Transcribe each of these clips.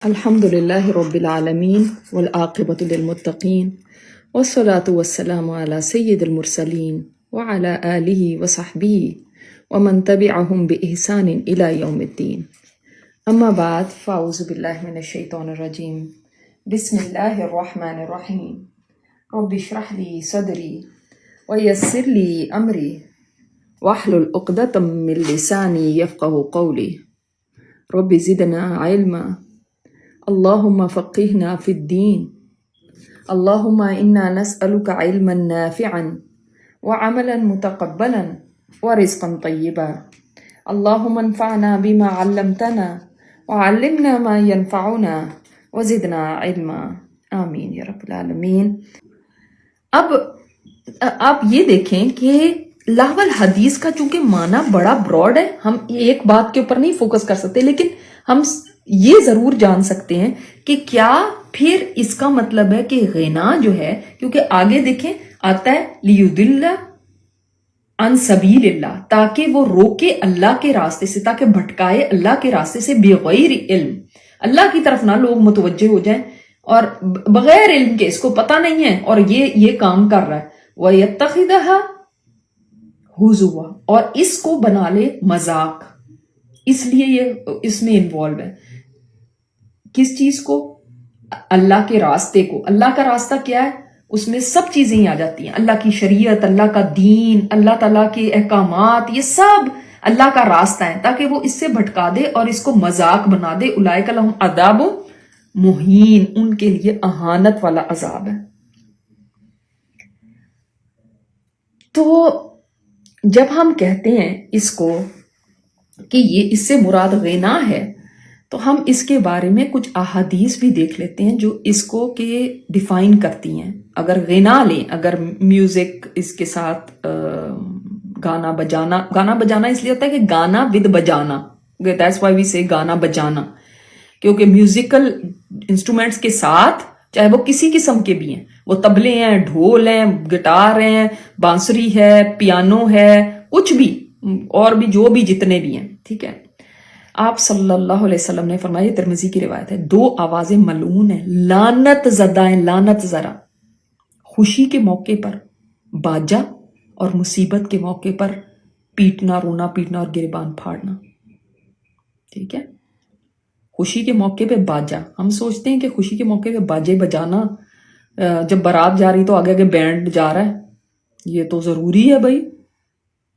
الحمد لله رب العالمين والعاقبة للمتقين والصلاة والسلام على سيد المرسلين وعلى آله وصحبه ومن تبعهم بإحسان إلى يوم الدين. أما بعد فأعوذ بالله من الشيطان الرجيم. بسم الله الرحمن الرحيم. رب اشرح لي صدري ويسر لي أمري واحلل عقدة من لساني يفقه قولي. رب زدنا علما. اللهم فقهنا في الدين. اللهم إنا نسألك علما نافعا وعملا متقبلا ورزقا طيبا. اللهم انفعنا بما علمتنا وعلمنا ما ينفعنا وزدنا علما. آمین یا رب العالمین. اب آپ یہ دیکھیں کہ لاحول حدیث کا چونکہ معنی بڑا براڈ ہے، ہم ایک بات کے اوپر نہیں فوکس کر سکتے، لیکن ہم یہ ضرور جان سکتے ہیں کہ کیا پھر اس کا مطلب ہے کہ غنا جو ہے، کیونکہ آگے دیکھیں آتا ہے لیضل عن سبیل اللہ، تاکہ وہ روکے اللہ کے راستے سے، تاکہ بھٹکائے اللہ کے راستے سے بغیر علم، اللہ کی طرف نہ لوگ متوجہ ہو جائیں اور بغیر علم کے، اس کو پتہ نہیں ہے اور یہ کام کر رہا ہے، وَيَتَّخِذَهَا ہُزُوًا، اور اس کو بنا لے مذاق، اس لیے یہ اس میں انوالو ہے. کس چیز کو؟ اللہ کے راستے کو. اللہ کا راستہ کیا ہے؟ اس میں سب چیزیں ہی آ جاتی ہیں، اللہ کی شریعت، اللہ کا دین، اللہ تعالیٰ کے احکامات، یہ سب اللہ کا راستہ ہے، تاکہ وہ اس سے بھٹکا دے اور اس کو مذاق بنا دے. اولئک لہم عذاب مہین، ان کے لیے اہانت والا عذاب ہے. تو جب ہم کہتے ہیں اس کو کہ یہ اس سے مراد غنا ہے، تو ہم اس کے بارے میں کچھ احادیث بھی دیکھ لیتے ہیں جو اس کو کہ ڈیفائن کرتی ہیں. اگر غنا لیں، اگر میوزک اس کے ساتھ گانا بجانا اس لیے ہوتا ہے کہ گانا ود بجانا، دیٹس وائی وی سے گانا بجانا، کیونکہ میوزیکل انسٹرومنٹس کے ساتھ چاہے وہ کسی قسم کے بھی ہیں، وہ طبلے ہیں، ڈھول ہیں، گٹار ہیں، بانسری ہے، پیانو ہے، کچھ بھی اور بھی جو بھی جتنے بھی ہیں، ٹھیک ہے. آپ صلی اللہ علیہ وسلم نے فرمایا، ترمذی کی روایت ہے، دو آوازیں ملعون ہیں، لعنت زدہ ہیں، لعنت ذرا، خوشی کے موقع پر باجا اور مصیبت کے موقع پر پیٹنا، رونا پیٹنا اور گریبان پھاڑنا. ٹھیک ہے، خوشی کے موقع پہ باجا، ہم سوچتے ہیں کہ خوشی کے موقع پہ باجے بجانا، جب بارات جا رہی تو آگے آگے بینڈ جا رہا ہے، یہ تو ضروری ہے بھائی.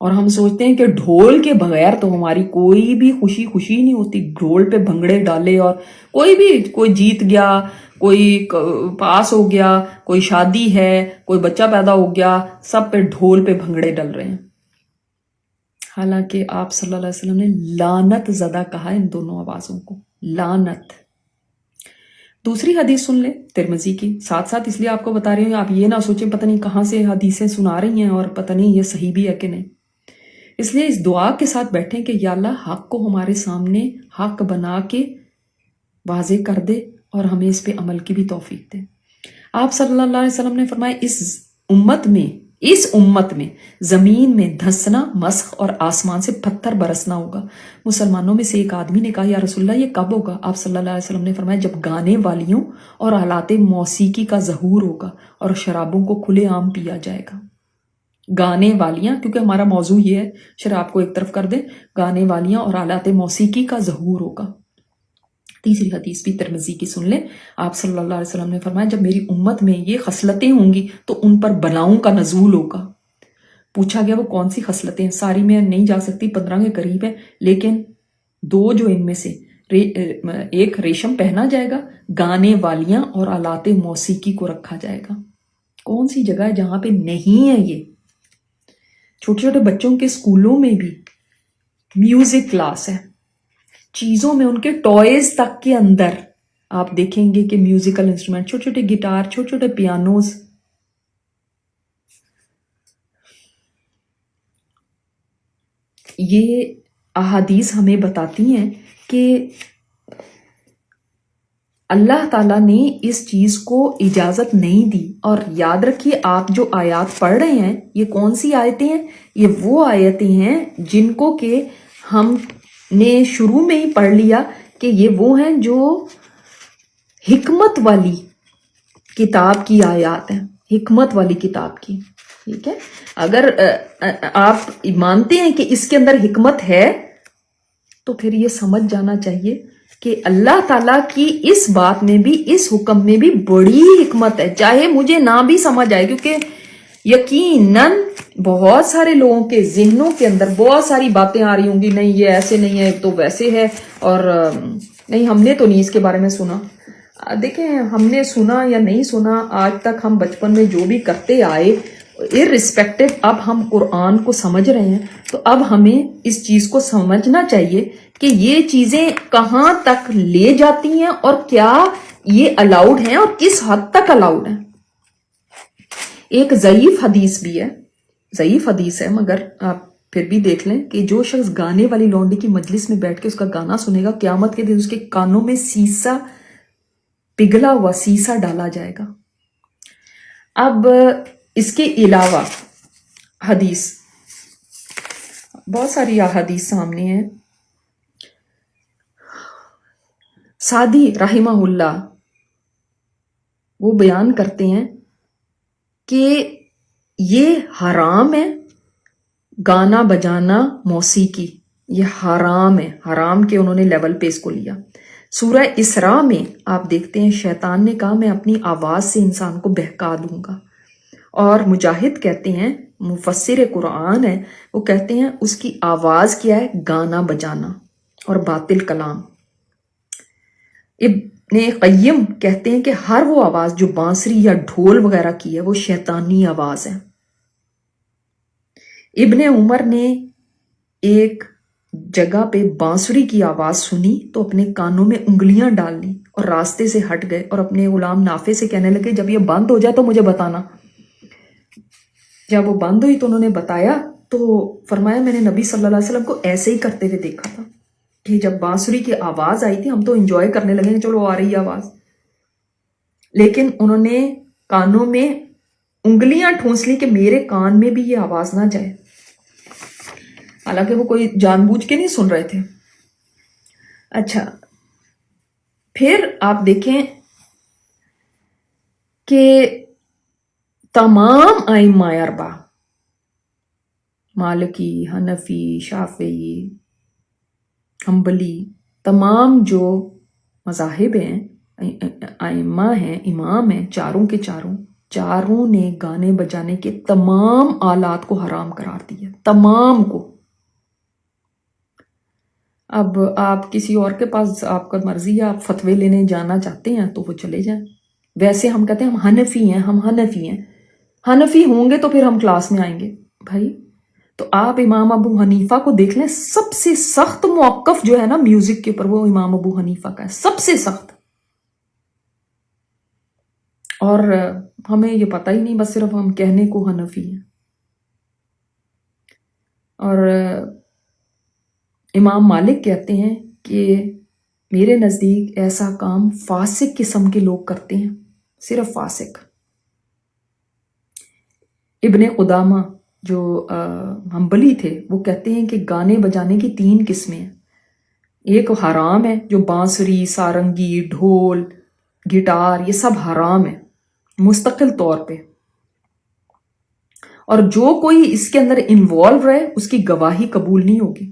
اور ہم سوچتے ہیں کہ ڈھول کے بغیر تو ہماری کوئی بھی خوشی نہیں ہوتی. ڈھول پہ بھنگڑے ڈالے اور کوئی جیت گیا، کوئی پاس ہو گیا، کوئی شادی ہے، کوئی بچہ پیدا ہو گیا، سب پہ ڈھول پہ بھنگڑے ڈل رہے ہیں. حالانکہ آپ صلی اللہ علیہ وسلم نے لعنت زدہ کہا ان دونوں آوازوں کو، لعنت. دوسری حدیث سن لیں ترمذی کی ساتھ ساتھ، اس لیے آپ کو بتا رہی ہوں، آپ یہ نہ سوچیں پتہ نہیں کہاں سے حدیثیں سنا رہی ہیں اور پتہ نہیں یہ صحیح بھی ہے کہ نہیں. اس لیے اس دعا کے ساتھ بیٹھیں کہ یا اللہ حق کو ہمارے سامنے حق بنا کے واضح کر دے اور ہمیں اس پہ عمل کی بھی توفیق دے. آپ صلی اللہ علیہ وسلم نے فرمایا، اس امت میں زمین میں دھسنا، مسخ اور آسمان سے پتھر برسنا ہوگا. مسلمانوں میں سے ایک آدمی نے کہا، یا رسول اللہ یہ کب ہوگا؟ آپ صلی اللہ علیہ وسلم نے فرمایا، جب گانے والیوں اور آلات موسیقی کا ظہور ہوگا اور شرابوں کو کھلے عام پیا جائے گا. گانے والیاں، کیونکہ ہمارا موضوع یہ ہے، شراب کو ایک طرف کر دیں، گانے والیاں اور آلات موسیقی کا ظہور ہوگا. تیسری حدیث بھی ترمذی کی سن لیں. آپ صلی اللہ علیہ وسلم نے فرمایا، جب میری امت میں یہ خصلتیں ہوں گی تو ان پر بلاؤں کا نزول ہوگا. پوچھا گیا وہ کون سی خصلتیں ہیں؟ ساری میں نہیں جا سکتی، 15 کے قریب ہے، لیکن دو جو ان میں سے، ایک ریشم پہنا جائے گا، گانے والیاں اور آلات موسیقی کو رکھا جائے گا. کون سی جگہ ہے جہاں پہ نہیں ہے یہ؟ چھوٹے چھوٹے بچوں کے اسکولوں میں بھی میوزک کلاس ہے، چیزوں میں ان کے ٹوائز تک کے اندر آپ دیکھیں گے کہ میوزیکل انسٹرومنٹ، چھوٹے چھوٹے گٹار، چھوٹے چھوٹے پیانوز. یہ احادیث ہمیں بتاتی ہیں کہ اللہ تعالیٰ نے اس چیز کو اجازت نہیں دی. اور یاد رکھیے، آپ جو آیات پڑھ رہے ہیں یہ کون سی آیتیں ہیں؟ یہ وہ آیتیں ہیں جن کو کہ ہم نے شروع میں ہی پڑھ لیا کہ یہ وہ ہیں جو حکمت والی کتاب کی آیات ہیں، حکمت والی کتاب کی. ٹھیک ہے، اگر آپ مانتے ہیں کہ اس کے اندر حکمت ہے تو پھر یہ سمجھ جانا چاہیے کہ اللہ تعالیٰ کی اس بات میں بھی، اس حکم میں بھی بڑی حکمت ہے، چاہے مجھے نہ بھی سمجھ آئے. کیونکہ یقیناً بہت سارے لوگوں کے ذہنوں کے اندر بہت ساری باتیں آ رہی ہوں گی، نہیں یہ ایسے نہیں ہے تو ویسے ہے، اور نہیں ہم نے تو نہیں اس کے بارے میں سنا. دیکھیں، ہم نے سنا یا نہیں سنا، آج تک ہم بچپن میں جو بھی کرتے آئے، ارسپیکٹو اب ہم قرآن کو سمجھ رہے ہیں، تو اب ہمیں اس چیز کو سمجھنا چاہیے کہ یہ چیزیں کہاں تک لے جاتی ہیں اور کیا یہ الاؤڈ ہیں اور کس حد تک الاؤڈ ہیں. ایک ضعیف حدیث بھی ہے، ضعیف حدیث ہے، مگر آپ پھر بھی دیکھ لیں کہ جو شخص گانے والی لونڈی کی مجلس میں بیٹھ کے اس کا گانا سنے گا، قیامت کے دن اس کے کانوں میں سیسا، پگھلا ہوا سیسا ڈالا جائے گا. اب اس کے علاوہ حدیث، بہت ساری حدیث سامنے ہیں. سعدی رحمہ اللہ وہ بیان کرتے ہیں کہ یہ حرام ہے، گانا بجانا، موسیقی، یہ حرام ہے. حرام کے انہوں نے لیول پہ اس کو لیا. سورہ اسراء میں آپ دیکھتے ہیں شیطان نے کہا میں اپنی آواز سے انسان کو بہکا دوں گا. اور مجاہد کہتے ہیں، مفسر قرآن ہے، وہ کہتے ہیں اس کی آواز کیا ہے؟ گانا بجانا اور باطل کلام. ابن قیم کہتے ہیں کہ ہر وہ آواز جو بانسری یا ڈھول وغیرہ کی ہے وہ شیطانی آواز ہے. ابن عمر نے ایک جگہ پہ بانسری کی آواز سنی تو اپنے کانوں میں انگلیاں ڈال لی اور راستے سے ہٹ گئے اور اپنے غلام نافع سے کہنے لگے جب یہ بند ہو جائے تو مجھے بتانا. جب وہ بند ہوئی تو انہوں نے بتایا تو فرمایا میں نے نبی صلی اللہ علیہ وسلم کو ایسے ہی کرتے ہوئے دیکھا تھا کہ جب بانسری کی آواز آئی تھی ہم تو انجوائے کرنے لگے کہ چلو آ رہی ہے آواز، لیکن انہوں نے کانوں میں انگلیاں ٹھونس لی کہ میرے کان میں بھی یہ آواز نہ جائے، حالانکہ وہ کوئی جان بوجھ کے نہیں سن رہے تھے. اچھا، پھر آپ دیکھیں کہ تمام ائمہ اربعہ، مالکی، حنفی، شافعی، حنبلی، تمام جو مذاہب ہیں، ائمہ ہیں، امام ہیں، چاروں کے چاروں نے گانے بجانے کے تمام آلات کو حرام قرار دیا، تمام کو. اب آپ کسی اور کے پاس، آپ کا مرضی ہے، آپ فتوے لینے جانا چاہتے ہیں تو وہ چلے جائیں. ویسے ہم کہتے ہیں ہم حنفی ہیں، ہم حنفی ہیں، حنفی ہوں گے تو پھر ہم کلاس میں آئیں گے بھائی. تو آپ امام ابو حنیفہ کو دیکھ لیں، سب سے سخت موقف جو ہے نا میوزک کے اوپر وہ امام ابو حنیفہ کا ہے، سب سے سخت. اور ہمیں یہ پتہ ہی نہیں، بس صرف ہم کہنے کو حنفی ہیں. اور امام مالک کہتے ہیں کہ میرے نزدیک ایسا کام فاسق قسم کے لوگ کرتے ہیں، صرف فاسق. ابن قدامہ جو حنبلی تھے وہ کہتے ہیں کہ گانے بجانے کی 3 قسمیں ہیں. ایک حرام ہے، جو بانسری، سارنگی، ڈھول، گٹار، یہ سب حرام ہے مستقل طور پہ، اور جو کوئی اس کے اندر انوالو رہے اس کی گواہی قبول نہیں ہوگی.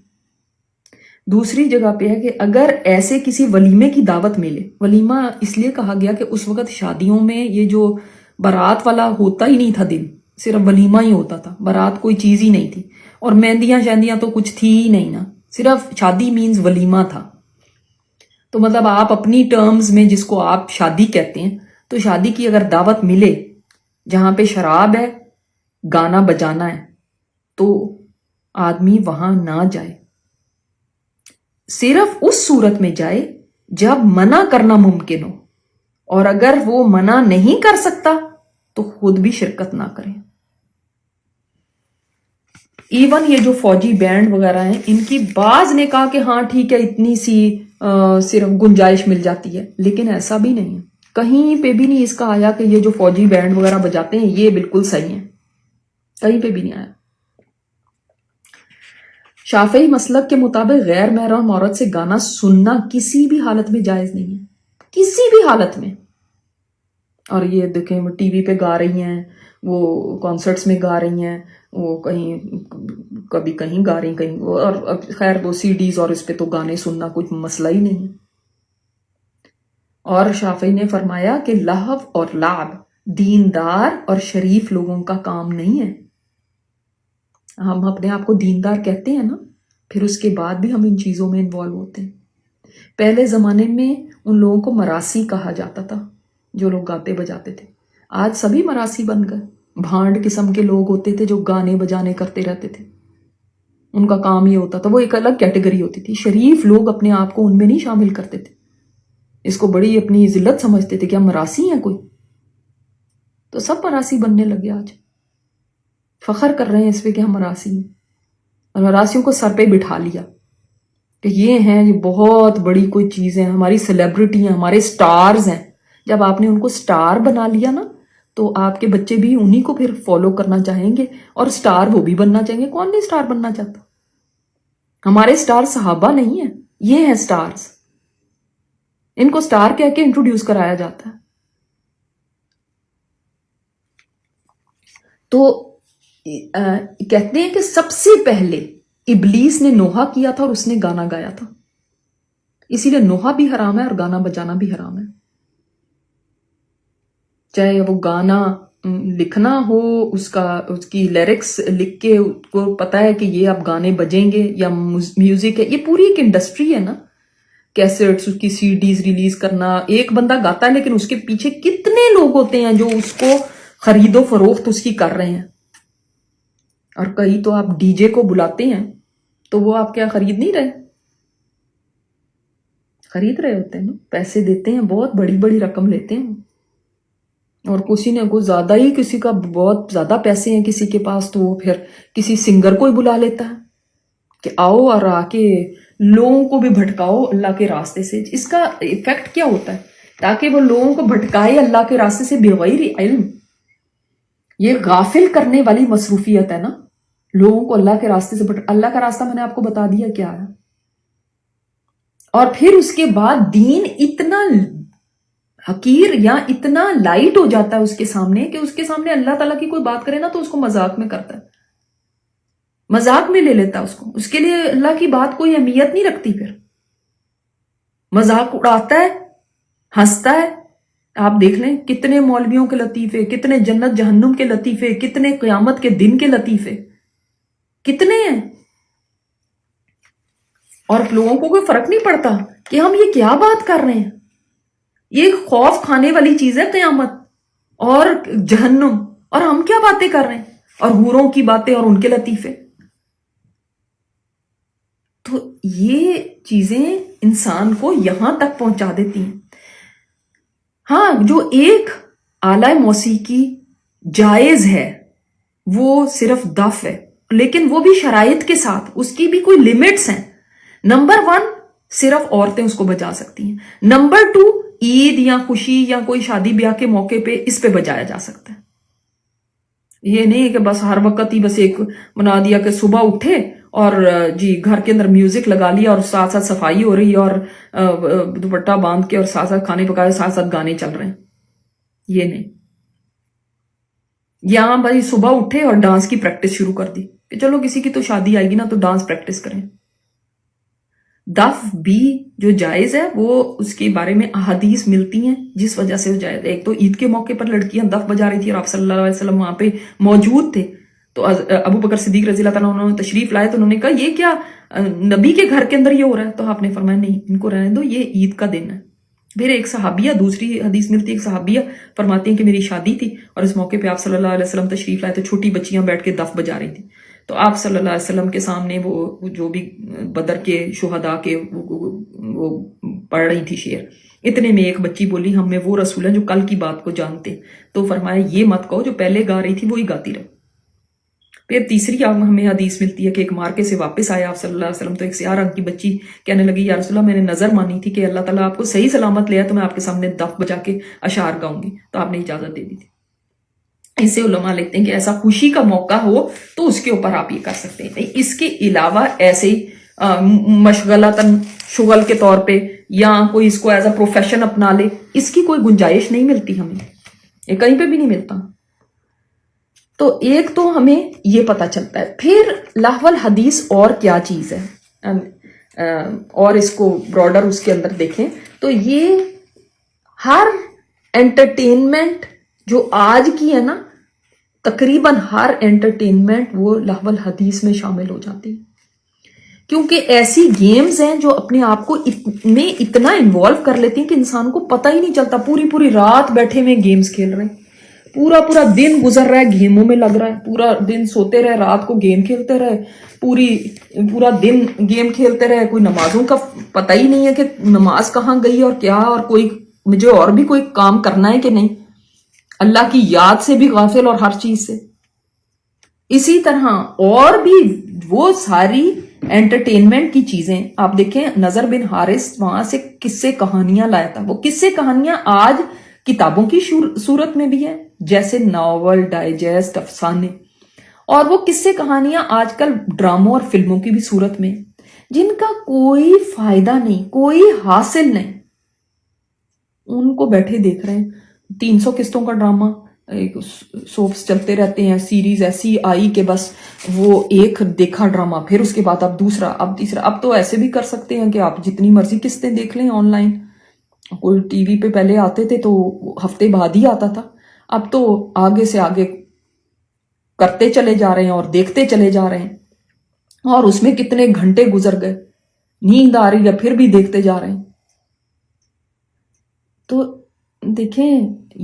دوسری جگہ پہ ہے کہ اگر ایسے کسی ولیمے کی دعوت ملے، ولیمہ اس لیے کہا گیا کہ اس وقت شادیوں میں یہ جو بارات والا ہوتا ہی نہیں تھا دن، صرف ولیمہ ہی ہوتا تھا، بارات کوئی چیز ہی نہیں تھی، اور مہندیاں شہندیاں تو کچھ تھی ہی نہیں نا، صرف شادی مینز ولیمہ تھا. تو مطلب آپ اپنی ٹرمز میں جس کو آپ شادی کہتے ہیں، تو شادی کی اگر دعوت ملے جہاں پہ شراب ہے، گانا بجانا ہے، تو آدمی وہاں نہ جائے. صرف اس صورت میں جائے جب منع کرنا ممکن ہو، اور اگر وہ منع نہیں کر سکتا تو خود بھی شرکت نہ کریں. ایون یہ جو فوجی بینڈ وغیرہ ہیں، ان کی بعض نے کہا کہ ہاں ٹھیک ہے اتنی سی صرف گنجائش مل جاتی ہے، لیکن ایسا بھی نہیں ہے، کہیں پہ بھی نہیں اس کا آیا کہ یہ جو فوجی بینڈ وغیرہ بجاتے ہیں یہ بالکل صحیح ہے، کہیں پہ بھی نہیں آیا. شافعی مسلک کے مطابق غیر محرم عورت سے گانا سننا کسی بھی حالت میں جائز نہیں ہے. کسی بھی حالت میں. اور یہ دیکھیں وہ ٹی وی پہ گا رہی ہیں, وہ کانسرٹس میں گا رہی ہیں, وہ کہیں کبھی کہیں گا رہی کہیں, اور خیر وہ سی ڈیز اور اس پہ تو گانے سننا کچھ مسئلہ ہی نہیں. اور شافعی نے فرمایا کہ لہو اور لعب دیندار اور شریف لوگوں کا کام نہیں ہے. ہم اپنے آپ کو دیندار کہتے ہیں نا, پھر اس کے بعد بھی ہم ان چیزوں میں انوالو ہوتے ہیں. پہلے زمانے میں ان لوگوں کو مراسی کہا جاتا تھا جو لوگ گاتے بجاتے تھے. آج سبھی مراسی بن گئے. بھانڈ قسم کے لوگ ہوتے تھے جو گانے بجانے کرتے رہتے تھے, ان کا کام یہ ہوتا تھا, وہ ایک الگ کیٹیگری ہوتی تھی. شریف لوگ اپنے آپ کو ان میں نہیں شامل کرتے تھے, اس کو بڑی اپنی ذلت سمجھتے تھے کہ ہم مراسی ہیں کوئی. تو سب مراسی بننے لگے, آج فخر کر رہے ہیں اس پہ کہ ہم مراسی ہیں, اور مراسیوں کو سر پہ بٹھا لیا کہ یہ ہیں, یہ بہت بڑی کوئی چیز ہے, ہماری سیلیبریٹی ہیں, ہمارے سٹارز ہیں. جب آپ نے ان کو سٹار بنا لیا نا, تو آپ کے بچے بھی انہی کو پھر فالو کرنا چاہیں گے, اور سٹار وہ بھی بننا چاہیں گے. کون نہیں سٹار بننا چاہتا؟ ہمارے سٹار صحابہ نہیں ہیں, یہ ہیں سٹارز. ان کو سٹار کہہ کے انٹروڈیوس کرایا جاتا ہے. تو کہتے ہیں کہ سب سے پہلے ابلیس نے نوحہ کیا تھا اور اس نے گانا گایا تھا, اسی لیے نوحہ بھی حرام ہے اور گانا بجانا بھی حرام ہے. چاہے وہ گانا لکھنا ہو, اس کی لیرکس لکھ کے کو پتا ہے کہ یہ اب گانے بجیں گے, یا میوزک ہے, یہ پوری ایک انڈسٹری ہے نا. کیسٹس, اس کی سی ڈیز ریلیز کرنا, ایک بندہ گاتا ہے لیکن اس کے پیچھے کتنے لوگ ہوتے ہیں جو اس کو خرید و فروخت اس کی کر رہے ہیں. اور کئی تو آپ ڈی جے کو بلاتے ہیں تو وہ آپ کیا خرید نہیں رہے, خرید رہے ہوتے ہیں نا, پیسے دیتے ہیں, بہت بڑی بڑی رقم لیتے ہیں. اور کسی نے کوئی زیادہ ہی, کسی کا بہت زیادہ پیسے ہیں کسی کے پاس, تو وہ پھر کسی سنگر کو ہی بلا لیتا ہے کہ آؤ اور آ کے لوگوں کو بھی بھٹکاؤ اللہ کے راستے سے. اس کا ایفیکٹ کیا ہوتا ہے؟ تاکہ وہ لوگوں کو بھٹکائے اللہ کے راستے سے بغیر علم. یہ غافل کرنے والی مصروفیت ہے نا, لوگوں کو اللہ کے راستے سے اللہ کا راستہ میں نے آپ کو بتا دیا کیا ہے. اور پھر اس کے بعد دین اتنا حقیر یا اتنا لائٹ ہو جاتا ہے اس کے سامنے کہ اس کے سامنے اللہ تعالیٰ کی کوئی بات کرے نا تو اس کو مذاق میں کرتا ہے, مذاق میں لے لیتا ہے اس کو. اس کے لیے اللہ کی بات کوئی اہمیت نہیں رکھتی, پھر مذاق اڑاتا ہے, ہنستا ہے. آپ دیکھ لیں کتنے مولویوں کے لطیفے, کتنے جنت جہنم کے لطیفے, کتنے قیامت کے دن کے لطیفے, کتنے ہیں. اور لوگوں کو کوئی فرق نہیں پڑتا کہ ہم یہ کیا بات کر رہے ہیں. یہ خوف کھانے والی چیز ہے قیامت اور جہنم, اور ہم کیا باتیں کر رہے ہیں, اور حوروں کی باتیں اور ان کے لطیفے. تو یہ چیزیں انسان کو یہاں تک پہنچا دیتی ہیں. ہاں, جو ایک آلہ موسیقی جائز ہے وہ صرف دف ہے, لیکن وہ بھی شرائط کے ساتھ, اس کی بھی کوئی لیمٹس ہیں. نمبر 1, صرف عورتیں اس کو بجا سکتی ہیں. نمبر 2, عید یا خوشی یا کوئی شادی بیاہ کے موقع پہ اس پہ بجایا جا سکتا ہے. یہ نہیں کہ بس ہر وقت ہی بس ایک بنا دیا کہ صبح اٹھے اور جی گھر کے اندر میوزک لگا لیا اور ساتھ ساتھ صفائی ہو رہی ہے اور دوپٹہ باندھ کے اور ساتھ ساتھ کھانے پکائے, ساتھ ساتھ گانے چل رہے ہیں. یہ نہیں. یہاں بھائی صبح اٹھے اور ڈانس کی پریکٹس شروع کر دی کہ چلو کسی کی تو شادی آئے گی نا تو ڈانس پریکٹس کریں. دف بھی جو جائز ہے وہ اس کے بارے میں احادیث ملتی ہیں جس وجہ سے وہ جائز. ایک تو عید کے موقع پر لڑکیاں دف بجا رہی تھی اور آپ صلی اللہ علیہ وسلم وہاں پہ موجود تھے, تو ابو بکر صدیق رضی اللہ تعالیٰ انہوں نے تشریف لائے تو انہوں نے کہا یہ کیا نبی کے گھر کے اندر یہ ہو رہا ہے؟ تو آپ نے فرمایا نہیں, ان کو رہنے دو, یہ عید کا دن ہے. پھر ایک صحابیہ, دوسری حدیث ملتی ہے, ایک صحابیہ فرماتی ہیں کہ میری شادی تھی اور اس موقع پہ آپ صلی اللہ علیہ وسلم تشریف لائے تو چھوٹی بچیاں بیٹھ کے دف بجا رہی تھیں. تو آپ صلی اللہ علیہ وسلم کے سامنے وہ جو بھی بدر کے شہداء کے وہ پڑھ رہی تھی شعر. اتنے میں ایک بچی بولی ہم میں وہ رسول ہیں جو کل کی بات کو جانتے. تو فرمایا یہ مت کہو, جو پہلے گا رہی تھی وہی گاتی رہو. پھر تیسری ہمیں حدیث ملتی ہے کہ ایک مارکے سے واپس آیا آپ صلی اللہ علیہ وسلم تو ایک سیاہ رنگ کی بچی کہنے لگی یا رسول اللہ میں نے نظر مانی تھی کہ اللہ تعالیٰ آپ کو صحیح سلامت لے آئے تو میں آپ کے سامنے دف بجا کے اشعار گاؤں گی, تو آپ نے اجازت دے دی تھی. اس سے علماء لکھتے ہیں کہ ایسا خوشی کا موقع ہو تو اس کے اوپر آپ یہ کر سکتے ہیں. اس کے علاوہ ایسے ہی مشغلتاً شغل کے طور پہ یا کوئی اس کو ایز اے پروفیشن اپنا لے، اس کی کوئی گنجائش نہیں ملتی ہمیں، یہ کہیں پہ بھی نہیں ملتا. تو ایک تو ہمیں یہ پتا چلتا ہے. پھر لہو الحدیث اور کیا چیز ہے، اور اس کو براڈر اس کے اندر دیکھیں تو یہ ہر انٹرٹینمنٹ جو آج کی ہے نا، تقریباً ہر انٹرٹینمنٹ وہ لہو الحدیث میں شامل ہو جاتی ہے. کیونکہ ایسی گیمز ہیں جو اپنے آپ کو میں اتنا انوالو کر لیتی ہیں کہ انسان کو پتہ ہی نہیں چلتا. پوری رات بیٹھے ہوئے گیمز کھیل رہے ہیں، پورا دن گزر رہا ہے گیموں میں لگ رہا ہے، پورا دن سوتے رہے، رات کو گیم کھیلتے رہے، پورا دن گیم کھیلتے رہے. کوئی نمازوں کا پتہ ہی نہیں ہے کہ نماز کہاں گئی اور کیا، اور کوئی مجھے اور بھی کوئی کام کرنا ہے کہ نہیں. اللہ کی یاد سے بھی غافل اور ہر چیز سے. اسی طرح اور بھی وہ ساری انٹرٹینمنٹ کی چیزیں آپ دیکھیں. نذر بن حارث وہاں سے قصے کہانیاں لایا تھا. وہ قصے کہانیاں آج کتابوں کی صورت میں بھی ہے، جیسے ناول، ڈائجسٹ، افسانے. اور وہ قصے کہانیاں آج کل ڈراموں اور فلموں کی بھی صورت میں، جن کا کوئی فائدہ نہیں، کوئی حاصل نہیں. ان کو بیٹھے دیکھ رہے ہیں. 300 قسطوں کا ڈرامہ، سوپس چلتے رہتے ہیں، سیریز ایسی آئی کہ بس وہ ایک دیکھا ڈرامہ، پھر اس کے بعد اب دوسرا، اب تیسرا. اب تو ایسے بھی کر سکتے ہیں کہ آپ جتنی مرضی قسطیں دیکھ لیں آن لائن. کوئی ٹی وی پہ پہلے آتے تھے تو ہفتے بعد ہی آتا تھا، اب تو آگے سے آگے کرتے چلے جا رہے ہیں اور دیکھتے چلے جا رہے ہیں. اور اس میں کتنے گھنٹے گزر گئے، نیند آ رہی ہے پھر بھی دیکھتے جا رہے ہیں. تو دیکھیں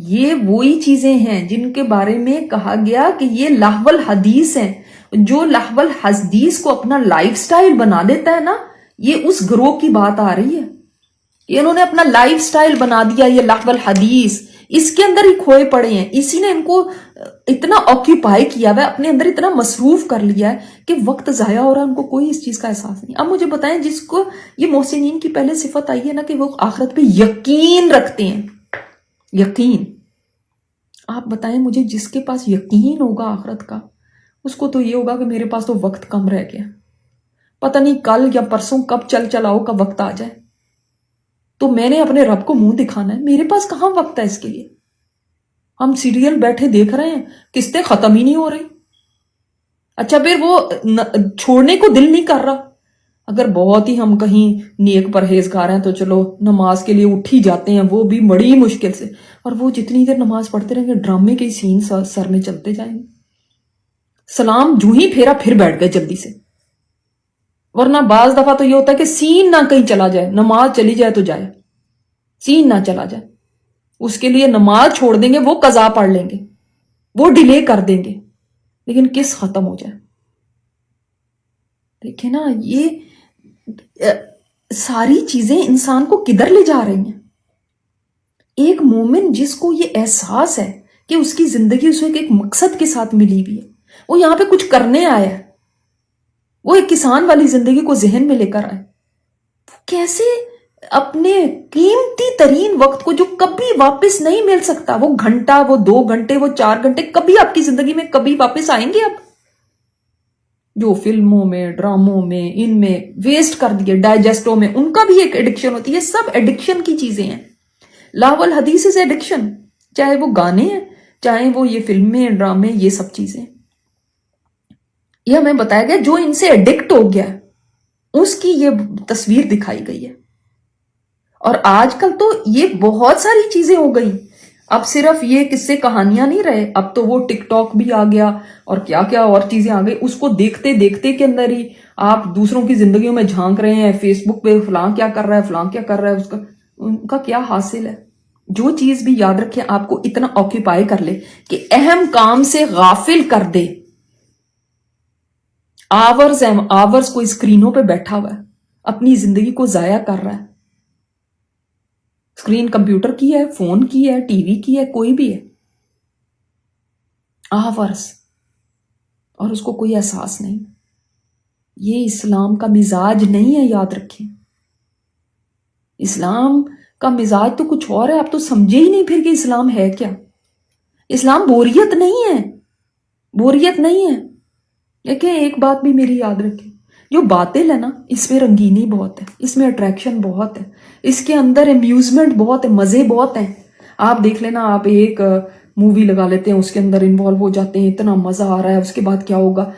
یہ وہی چیزیں ہیں جن کے بارے میں کہا گیا کہ یہ لہو الحدیث ہیں. جو لہو الحدیث کو اپنا لائف سٹائل بنا دیتا ہے نا، یہ اس گروہ کی بات آ رہی ہے. یہ انہوں نے اپنا لائف سٹائل بنا دیا، یہ لہو الحدیث اس کے اندر ہی کھوئے پڑے ہیں. اسی نے ان کو اتنا آکیوپائی کیا ہوا ہے، اپنے اندر اتنا مصروف کر لیا ہے کہ وقت ضائع ہو رہا ہے، ان کو کوئی اس چیز کا احساس نہیں. اب مجھے بتائیں، جس کو یہ محسنین کی پہلے صفت آئی ہے نا کہ وہ آخرت پہ یقین رکھتے ہیں، یقین. آپ بتائیں مجھے، جس کے پاس یقین ہوگا آخرت کا، اس کو تو یہ ہوگا کہ میرے پاس تو وقت کم رہ گیا، پتہ نہیں کل یا پرسوں کب چلاؤ کا وقت آ جائے، تو میں نے اپنے رب کو منہ دکھانا ہے، میرے پاس کہاں وقت ہے اس کے لیے. ہم سیریل بیٹھے دیکھ رہے ہیں، قسطیں ختم ہی نہیں ہو رہی. اچھا پھر وہ چھوڑنے کو دل نہیں کر رہا. اگر بہت ہی ہم کہیں نیک پرہیزگار ہیں تو چلو نماز کے لیے اٹھ ہی جاتے ہیں، وہ بھی بڑی مشکل سے. اور وہ جتنی دیر نماز پڑھتے رہیں گے، ڈرامے کے سین سر میں چلتے جائیں گے. سلام جو ہی پھیرا پھر بیٹھ گئے جلدی سے. ورنہ بعض دفعہ تو یہ ہوتا ہے کہ سین نہ کہیں چلا جائے، نماز چلی جائے تو جائے، سین نہ چلا جائے. اس کے لیے نماز چھوڑ دیں گے، وہ قضا پڑھ لیں گے، وہ ڈیلے کر دیں گے، لیکن کس ختم ہو جائے. دیکھیں نا، یہ ساری چیزیں انسان کو کدھر لے جا رہی ہیں. ایک مومن جس کو یہ احساس ہے کہ اس کی زندگی اسے ایک مقصد کے ساتھ ملی ہوئی ہے، وہ یہاں پہ کچھ کرنے آیا ہے، وہ ایک کسان والی زندگی کو ذہن میں لے کر آئے، وہ کیسے اپنے قیمتی ترین وقت کو جو کبھی واپس نہیں مل سکتا، وہ گھنٹہ، وہ 2 گھنٹے، وہ 4 گھنٹے کبھی آپ کی زندگی میں کبھی واپس آئیں گے؟ اب جو فلموں میں، ڈراموں میں، ان میں ویسٹ کر دیے، ڈائجسٹوں میں، ان کا بھی ایک ایڈکشن ہوتی ہے. سب ایڈکشن کی چیزیں ہیں. لہو الحدیث سے ایڈکشن، چاہے وہ گانے ہیں، چاہے وہ یہ فلمیں، ڈرامے، یہ سب چیزیں. یہ ہمیں بتایا گیا جو ان سے ایڈکٹ ہو گیا اس کی یہ تصویر دکھائی گئی ہے. اور آج کل تو یہ بہت ساری چیزیں ہو گئی. اب صرف یہ قصے کہانیاں نہیں رہے، اب تو وہ ٹک ٹاک بھی آ گیا اور کیا کیا اور چیزیں آ گئی. اس کو دیکھتے دیکھتے کے اندر ہی آپ دوسروں کی زندگیوں میں جھانک رہے ہیں. فیس بک پہ فلاں کیا کر رہا ہے، فلاں کیا کر رہا ہے، اس کا ان کا کیا حاصل ہے. جو چیز بھی یاد رکھیں آپ کو اتنا آکیوپائی کر لے کہ اہم کام سے غافل کر دے. آورز کوئی اسکرینوں پہ بیٹھا ہوا ہے، اپنی زندگی کو ضائع کر رہا ہے. اسکرین کمپیوٹر کی ہے، فون کی ہے، ٹی وی کی ہے، کوئی بھی ہے، آورز، اور اس کو کوئی احساس نہیں. یہ اسلام کا مزاج نہیں ہے، یاد رکھیں. اسلام کا مزاج تو کچھ اور ہے. آپ تو سمجھے ہی نہیں پھر کہ اسلام ہے کیا. اسلام بوریت نہیں ہے، بوریت نہیں ہے. دیکھیں ایک بات بھی میری یاد رکھیں، جو باطل ہے نا اس میں رنگینی بہت ہے، اس میں اٹریکشن بہت ہے، اس کے اندر امیوزمنٹ بہت ہے، مزے بہت ہیں. آپ دیکھ لینا، آپ ایک مووی لگا لیتے ہیں، اس کے اندر انوالو ہو جاتے ہیں، اتنا مزہ آ رہا ہے، اس کے بعد کیا ہوگا،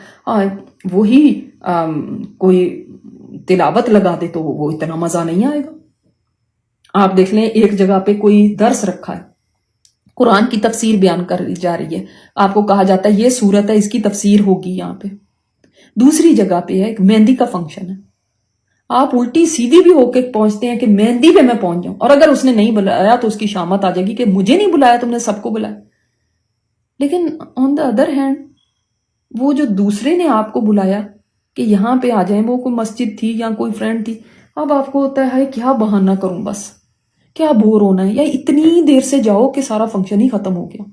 وہی کوئی تلاوت لگا دے تو وہ اتنا مزہ نہیں آئے گا. آپ دیکھ لیں ایک جگہ پہ کوئی درس رکھا ہے، قرآن کی تفسیر بیان کری جا رہی ہے، آپ کو کہا جاتا ہے یہ سورت ہے، اس کی تفسیر ہوگی یہاں پہ. دوسری جگہ پہ ہے ایک مہندی کا فنکشن ہے، آپ الٹی سیدھی بھی ہو کے پہنچتے ہیں کہ مہندی پہ میں پہنچ جاؤں، اور اگر اس نے نہیں بلایا تو اس کی شامت آ جائے گی کہ مجھے نہیں بلایا، تم نے سب کو بلایا. لیکن آن دا ادر ہینڈ وہ جو دوسرے نے آپ کو بلایا کہ یہاں پہ آ جائیں، وہ کوئی مسجد تھی یا کوئی فرینڈ تھی، اب آپ کو ہوتا ہے کیا بہانہ کروں، بس کیا بور ہونا ہے، یا اتنی دیر سے جاؤ کہ سارا فنکشن ہی ختم ہو گیا.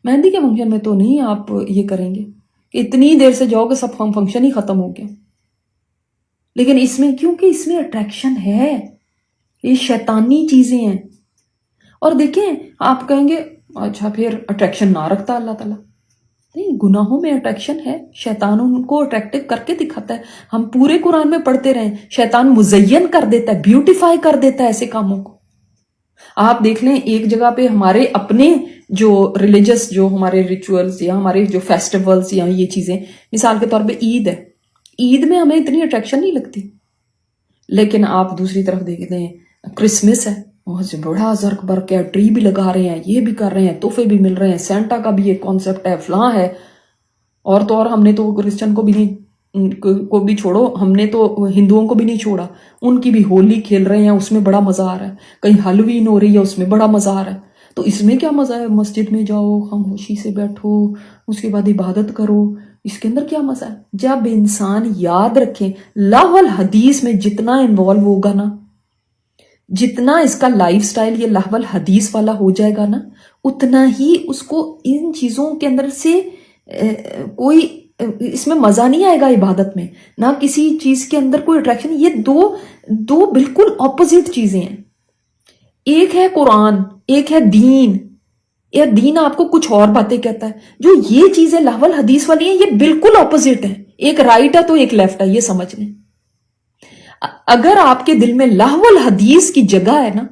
مہندی کے فنکشن میں تو نہیں آپ یہ کریں گے کہ اتنی دیر سے جاؤ کہ سب فنکشن ہی ختم ہو گیا. لیکن اس میں کیونکہ اس میں اٹریکشن ہے، یہ شیطانی چیزیں ہیں. اور دیکھیں آپ کہیں گے اچھا پھر اٹریکشن نہ رکھتا اللہ تعالیٰ، نہیں، گناہوں میں اٹریکشن ہے، شیطان ان کو اٹریکٹیو کر کے دکھاتا ہے. ہم پورے قرآن میں پڑھتے رہیں، شیطان مزین کر دیتا ہے، بیوٹیفائی کر دیتا ہے ایسے کاموں کو. آپ دیکھ لیں ایک جگہ پہ ہمارے اپنے جو ریلیجس، جو ہمارے ریچولز یا ہمارے جو فیسٹیولز یا یہ چیزیں، مثال کے طور پہ عید ہے، عید میں ہمیں اتنی اٹریکشن نہیں لگتی. لیکن آپ دوسری طرف دیکھتے ہیں کرسمس ہے، بہت سے بڑا زرق برق ہے، ٹری بھی لگا رہے ہیں، یہ بھی کر رہے ہیں، تحفے بھی مل رہے ہیں، سینٹا کا بھی ایک کانسیپٹ ہے، فلاں ہے. اور تو اور ہم نے تو کرسچن کو بھی نہیں کو بھی چھوڑو، ہم نے تو ہندوؤں کو بھی نہیں چھوڑا، ان کی بھی ہولی کھیل رہے ہیں، اس میں بڑا مزہ آ رہا ہے. کہیں ہیلووین ہو رہی ہے، اس میں بڑا مزہ آ رہا ہے. تو اس میں کیا مزہ ہے، مسجد میں جاؤ، خاموشی سے بیٹھو، اس کے بعد عبادت کرو، اس کے اندر کیا مزہ ہے. جب انسان یاد رکھیں لہو الحدیث میں جتنا انوالو ہوگا نا، جتنا اس کا لائف سٹائل یہ لہو الحدیث والا ہو جائے گا نا، اتنا ہی اس کو ان چیزوں کے اندر سے کوئی اس میں مزہ نہیں آئے گا عبادت میں، نہ کسی چیز کے اندر کوئی اٹریکشن. یہ دو بالکل اپوزٹ چیزیں ہیں. ایک ہے قرآن، ایک ہے دین. یا دین آپ کو کچھ اور باتیں کہتا ہے، جو یہ چیزیں لہو الحدیث والی ہیں یہ بالکل اپوزٹ ہیں. ایک رائٹ ہے تو ایک لیفٹ ہے، یہ سمجھ لیں. اگر آپ کے دل میں لہو الحدیث کی جگہ ہے نا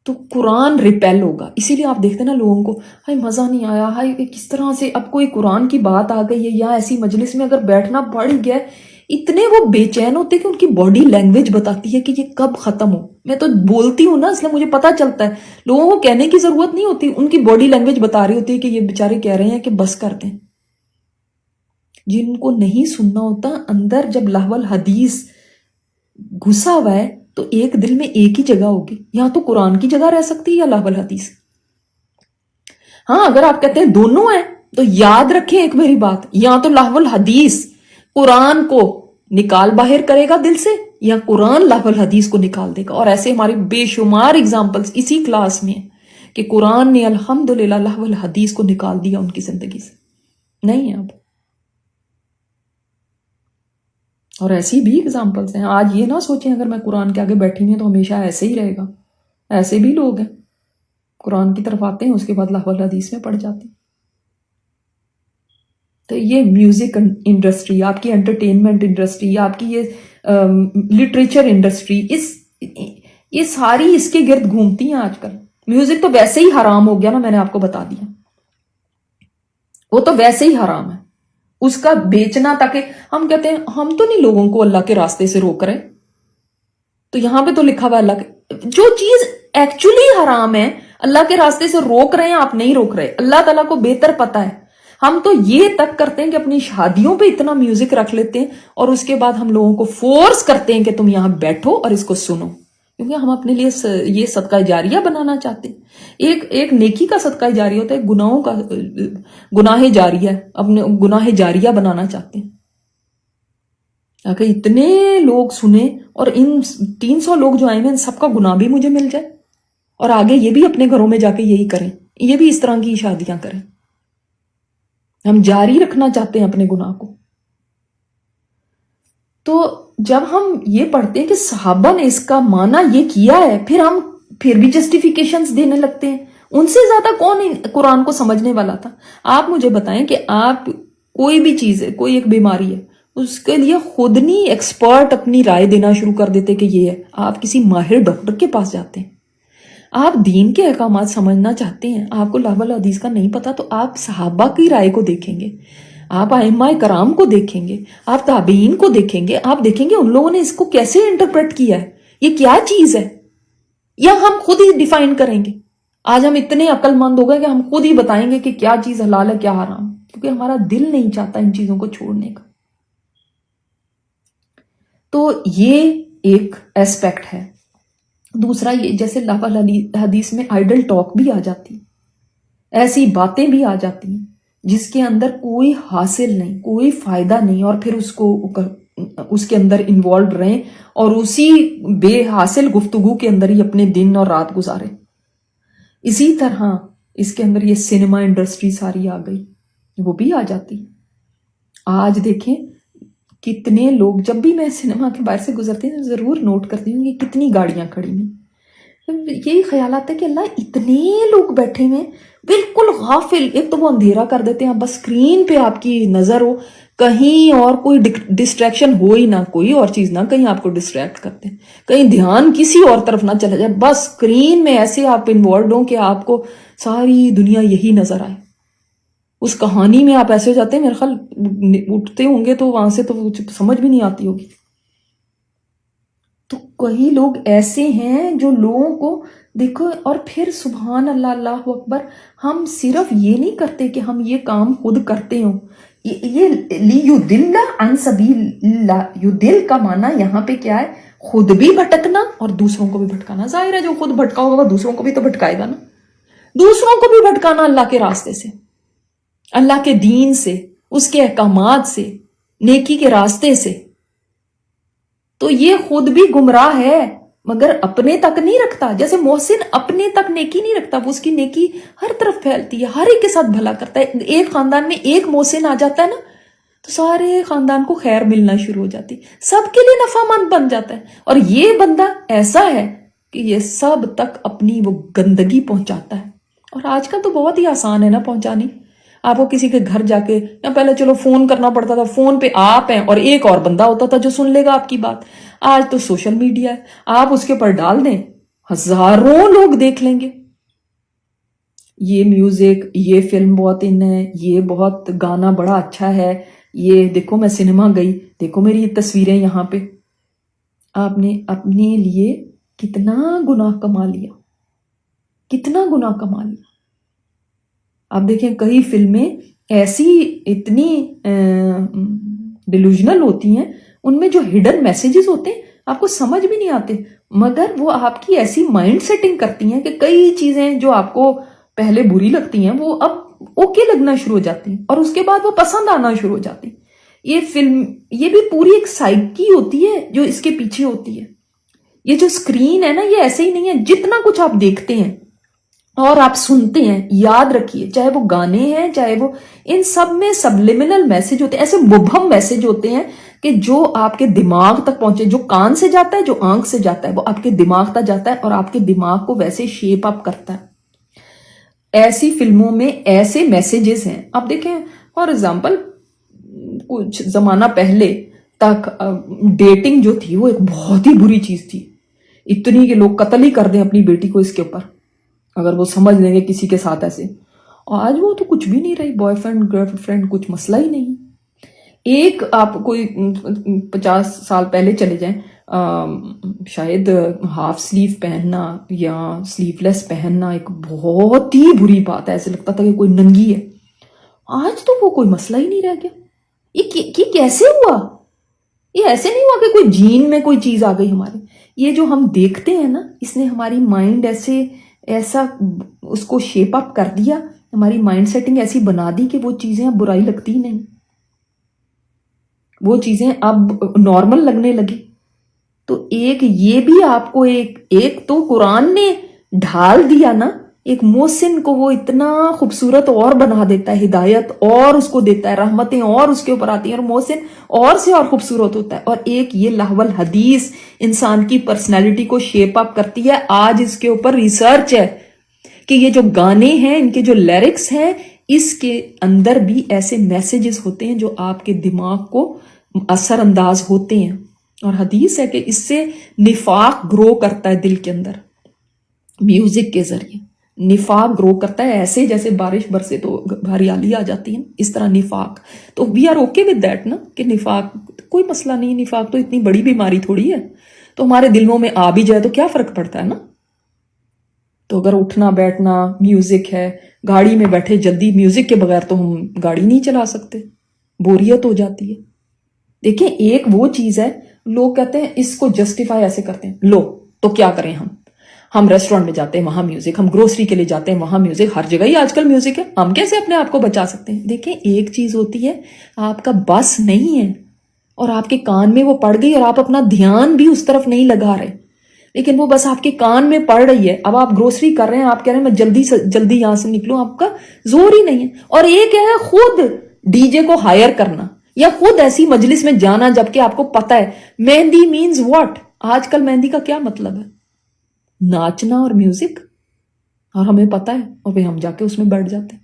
تو قرآن ریپیل ہوگا. اسی لیے آپ دیکھتے نا لوگوں کو ہائی مزہ نہیں آیا، ہائی کس طرح سے اب کوئی قرآن کی بات آ گئی ہے یا ایسی مجلس میں اگر بیٹھنا پڑ گیا، اتنے وہ بے چین ہوتے کہ ان کی باڈی لینگویج بتاتی ہے کہ یہ کب ختم ہو. میں تو بولتی ہوں نا، اس لیے مجھے پتا چلتا ہے، لوگوں کو کہنے کی ضرورت نہیں ہوتی، ان کی باڈی لینگویج بتا رہی ہوتی ہے کہ یہ بیچارے کہہ رہے ہیں کہ بس کر دیں. جن کو نہیں سننا ہوتا، اندر جب لہو الحدیث گھسا ہوا ہے تو ایک دل میں ایک ہی جگہ ہوگی، یا تو قرآن کی جگہ رہ سکتی ہے یا لہو الحدیث. ہاں اگر آپ کہتے ہیں دونوں ہیں تو یاد رکھیں ایک میری بات، یا تو لہو الحدیث قرآن کو نکال باہر کرے گا دل سے، یا قرآن لہو الحدیث کو نکال دے گا. اور ایسے ہماری بے شمار اگزامپلز اسی کلاس میں ہیں کہ قرآن نے الحمدللہ لہو الحدیث کو نکال دیا ان کی زندگی سے. نہیں ہے اب. اور ایسی بھی اگزامپلز ہیں. آج یہ نہ سوچیں اگر میں قرآن کے آگے بیٹھی ہوں تو ہمیشہ ایسے ہی رہے گا. ایسے بھی لوگ ہیں، قرآن کی طرف آتے ہیں اس کے بعد لہو الحدیث میں پڑ جاتے ہیں. تو یہ میوزک انڈسٹری، آپ کی انٹرٹینمنٹ انڈسٹری، آپ کی یہ لٹریچر انڈسٹری، یہ ساری اس کے گرد گھومتی ہیں آج کل. میوزک تو ویسے ہی حرام ہو گیا نا، میں نے آپ کو بتا دیا، وہ تو ویسے ہی حرام ہے. اس کا بیچنا، تاکہ ہم کہتے ہیں ہم تو نہیں لوگوں کو اللہ کے راستے سے روک رہے، تو یہاں پہ تو لکھا ہوا اللہ کے جو چیز ایکچولی حرام ہے اللہ کے راستے سے روک رہے ہیں، آپ نہیں روک رہے. اللہ تعالیٰ کو بہتر پتا ہے. ہم تو یہ تک کرتے ہیں کہ اپنی شادیوں پہ اتنا میوزک رکھ لیتے ہیں اور اس کے بعد ہم لوگوں کو فورس کرتے ہیں کہ تم یہاں بیٹھو اور اس کو سنو، کیونکہ ہم اپنے لیے یہ صدقہ جاریہ بنانا چاہتے ہیں. ایک نیکی کا صدقہ جاریہ ہوتا ہے، گناہوں کا گناہ جاریہ، اپنے گناہ جاریہ بنانا چاہتے ہیں تاکہ اتنے لوگ سنیں اور ان 300 لوگ جو آئے ہیں ان سب کا گناہ بھی مجھے مل جائے، اور آگے یہ بھی اپنے گھروں میں جا کے یہی کریں، یہ بھی اس طرح کی شادیاں کریں. ہم جاری رکھنا چاہتے ہیں اپنے گناہ کو. تو جب ہم یہ پڑھتے ہیں کہ صحابہ نے اس کا معنی یہ کیا ہے، پھر بھی جسٹیفیکیشنز دینے لگتے ہیں. ان سے زیادہ کون قرآن کو سمجھنے والا تھا؟ آپ مجھے بتائیں کہ آپ کوئی بھی چیز ہے، کوئی ایک بیماری ہے، اس کے لیے خود نہیں ایکسپرٹ اپنی رائے دینا شروع کر دیتے کہ یہ ہے. آپ کسی ماہر ڈاکٹر کے پاس جاتے ہیں. آپ دین کے احکامات سمجھنا چاہتے ہیں, آپ کو لاء الحدیث کا نہیں پتا, تو آپ صحابہ کی رائے کو دیکھیں گے, آپ ائمہ کرام کو دیکھیں گے, آپ تابعین کو دیکھیں گے, آپ دیکھیں گے ان لوگوں نے اس کو کیسے انٹرپریٹ کیا ہے, یہ کیا چیز ہے, یا ہم خود ہی ڈیفائن کریں گے. آج ہم اتنے عقل مند ہو گئے کہ ہم خود ہی بتائیں گے کہ کیا چیز حلال ہے کیا حرام, کیونکہ ہمارا دل نہیں چاہتا ان چیزوں کو چھوڑنے کا. تو یہ ایک ایسپیکٹ ہے. دوسرا یہ جیسے لاء الحدیث میں آئیڈل ٹاک بھی آ جاتی, ایسی باتیں بھی آ جاتی ہیں جس کے اندر کوئی حاصل نہیں, کوئی فائدہ نہیں, اور پھر اس کے اندر انوالوڈ رہیں اور اسی بے حاصل گفتگو کے اندر ہی اپنے دن اور رات گزارے. اسی طرح اس کے اندر یہ سینما انڈسٹری ساری آ گئی, وہ بھی آ جاتی. آج دیکھیں کتنے لوگ, جب بھی میں سینما کے باہر سے گزرتی ہوں ضرور نوٹ کرتی ہوں کہ کتنی گاڑیاں کھڑی ہیں. یہی خیال آتا ہے کہ اللہ اتنے لوگ بیٹھے ہوئے بالکل غافل. ایک تو وہ اندھیرا کر دیتے ہیں, بس اسکرین پہ آپ کی نظر ہو, کہیں اور کوئی ڈسٹریکشن ہو ہی نہ, کوئی اور چیز نہ کہیں آپ کو ڈسٹریکٹ کرتے ہیں, کہیں دھیان کسی اور طرف نہ چلا جائے, بس اسکرین میں ایسے آپ انوالوڈ ہوں کہ آپ کو ساری دنیا یہی نظر آئے. اس کہانی میں آپ ایسے ہو جاتے ہیں, میرے خیال اٹھتے ہوں گے تو وہاں سے تو سمجھ بھی نہیں آتی ہوگی. تو کئی لوگ ایسے ہیں جو لوگوں کو دیکھو, اور پھر سبحان اللہ, اللہ اکبر, ہم صرف یہ نہیں کرتے کہ ہم یہ کام خود کرتے ہوں. یہ لیدل عن سبیل اللہ, یدل کا معنی یہاں پہ کیا ہے, خود بھی بھٹکنا اور دوسروں کو بھی بھٹکانا. ظاہر ہے جو خود بھٹکا ہوگا دوسروں کو بھی تو بھٹکائے گا نا, دوسروں کو بھی بھٹکانا اللہ کے راستے سے, اللہ کے دین سے, اس کے احکامات سے, نیکی کے راستے سے. تو یہ خود بھی گمراہ ہے مگر اپنے تک نہیں رکھتا. جیسے محسن اپنے تک نیکی نہیں رکھتا, وہ اس کی نیکی ہر طرف پھیلتی ہے, ہر ایک کے ساتھ بھلا کرتا ہے. ایک خاندان میں ایک محسن آ جاتا ہے نا, تو سارے خاندان کو خیر ملنا شروع ہو جاتی, سب کے لیے نفع مند بن جاتا ہے. اور یہ بندہ ایسا ہے کہ یہ سب تک اپنی وہ گندگی پہنچاتا ہے. اور آج کل تو بہت ہی آسان ہے نا پہنچانی. آپ کو کسی کے گھر جا کے, یا پہلے چلو فون کرنا پڑتا تھا, فون پہ آپ ہیں اور ایک اور بندہ ہوتا تھا جو سن لے گا آپ کی بات. آج تو سوشل میڈیا ہے, آپ اس کے پر ڈال دیں, ہزاروں لوگ دیکھ لیں گے. یہ میوزک, یہ فلم بہت ان ہے, یہ بہت گانا بڑا اچھا ہے, یہ دیکھو میں سنیما گئی, دیکھو میری یہ تصویریں یہاں پہ. آپ نے اپنے لیے کتنا گناہ کما لیا, کتنا گناہ کما لیا. آپ دیکھیں کئی فلمیں ایسی اتنی ڈیلوژنل ہوتی ہیں, ان میں جو ہڈن میسیجز ہوتے ہیں آپ کو سمجھ بھی نہیں آتے, مگر وہ آپ کی ایسی مائنڈ سیٹنگ کرتی ہیں کہ کئی چیزیں جو آپ کو پہلے بری لگتی ہیں وہ اب اوکے لگنا شروع ہو جاتی ہیں, اور اس کے بعد وہ پسند آنا شروع ہو جاتی ہیں. یہ فلم, یہ بھی پوری ایک سائیکی ہوتی ہے جو اس کے پیچھے ہوتی ہے. یہ جو اسکرین ہے نا, یہ ایسے ہی نہیں ہے. جتنا کچھ آپ دیکھتے ہیں اور آپ سنتے ہیں, یاد رکھیے, چاہے وہ گانے ہیں, چاہے وہ, ان سب میں سبلیمنل میسج ہوتے ہیں, ایسے مبہم میسج ہوتے ہیں کہ جو آپ کے دماغ تک پہنچے. جو کان سے جاتا ہے, جو آنکھ سے جاتا ہے, وہ آپ کے دماغ تک جاتا ہے اور آپ کے دماغ کو ویسے شیپ اپ کرتا ہے. ایسی فلموں میں ایسے میسیجز ہیں. آپ دیکھیں فار ایگزامپل, کچھ زمانہ پہلے تک ڈیٹنگ جو تھی وہ ایک بہت ہی بری چیز تھی, اتنی کہ لوگ قتل ہی کر دیں اپنی بیٹی کو اس کے اوپر اگر وہ سمجھ لیں گے کسی کے ساتھ ایسے. آج وہ تو کچھ بھی نہیں رہی, بوائے فرینڈ گرل فرینڈ کچھ مسئلہ ہی نہیں. ایک آپ کوئی 50 سال پہلے چلے جائیں, شاید ہاف سلیو پہننا یا سلیو لیس پہننا ایک بہت ہی بری بات ہے, ایسے لگتا تھا کہ کوئی ننگی ہے. آج تو وہ کوئی مسئلہ ہی نہیں رہ گیا. یہ کیسے ہوا؟ یہ ایسے نہیں ہوا کہ کوئی جین میں کوئی چیز آ گئی ہمارے. یہ جو ہم دیکھتے ہیں نا, اس نے ہماری مائنڈ ایسا اس کو شیپ اپ کر دیا, ہماری مائنڈ سیٹنگ ایسی بنا دی کہ وہ چیزیں اب برائی لگتی ہی نہیں, وہ چیزیں اب نارمل لگنے لگی. تو ایک یہ بھی آپ کو ایک تو قرآن نے ڈھال دیا نا, ایک محسن کو وہ اتنا خوبصورت اور بنا دیتا ہے, ہدایت اور اس کو دیتا ہے, رحمتیں اور اس کے اوپر آتی ہیں, اور محسن اور سے اور خوبصورت ہوتا ہے. اور ایک یہ لاء الحدیث انسان کی پرسنالٹی کو شیپ اپ کرتی ہے. آج اس کے اوپر ریسرچ ہے کہ یہ جو گانے ہیں, ان کے جو لیرکس ہیں, اس کے اندر بھی ایسے میسیجز ہوتے ہیں جو آپ کے دماغ کو اثر انداز ہوتے ہیں. اور حدیث ہے کہ اس سے نفاق گرو کرتا ہے دل کے اندر. میوزک کے ذریعے نفاق گرو کرتا ہے، ایسے جیسے بارش برسے تو ہریالی آ جاتی ہے، اس طرح نفاق. تو we are okay with that نا، کہ نفاق کوئی مسئلہ نہیں، نفاق تو اتنی بڑی بیماری تھوڑی ہے. تو ہمارے دلوں میں آ بھی جائے تو کیا فرق پڑتا ہے نا. تو اگر اٹھنا بیٹھنا میوزک ہے، گاڑی میں بیٹھے جلدی، میوزک کے بغیر تو ہم گاڑی نہیں چلا سکتے، بوریت ہو جاتی ہے. دیکھیں ایک وہ چیز ہے، لوگ کہتے ہیں اس کو جسٹیفائی ایسے کرتے ہیں، لو تو کیا کریں ہم ریسٹورینٹ میں جاتے ہیں وہاں میوزک، ہم گروسری کے لیے جاتے ہیں وہاں میوزک، ہر جگہ ہی آج کل میوزک ہے، ہم کیسے اپنے آپ کو بچا سکتے ہیں. دیکھیں ایک چیز ہوتی ہے آپ کا بس نہیں ہے اور آپ کے کان میں وہ پڑ گئی اور آپ اپنا دھیان بھی اس طرف نہیں لگا رہے، لیکن وہ بس آپ کے کان میں پڑ رہی ہے. اب آپ گروسری کر رہے ہیں، آپ کہہ رہے ہیں میں جلدی سے جلدی یہاں سے نکلوں، آپ کا زور ہی نہیں ہے. اور ایک ہے خود ڈی جے کو ہائر کرنا یا خود ایسی مجلس میں جانا جبکہ آپ کو پتا ہے مہندی مینز واٹ. آج کل مہندی کا کیا مطلب ہے؟ ناچنا اور میوزک، اور ہمیں پتا ہے اور پھر ہم جا کے اس میں بیٹھ جاتے ہیں.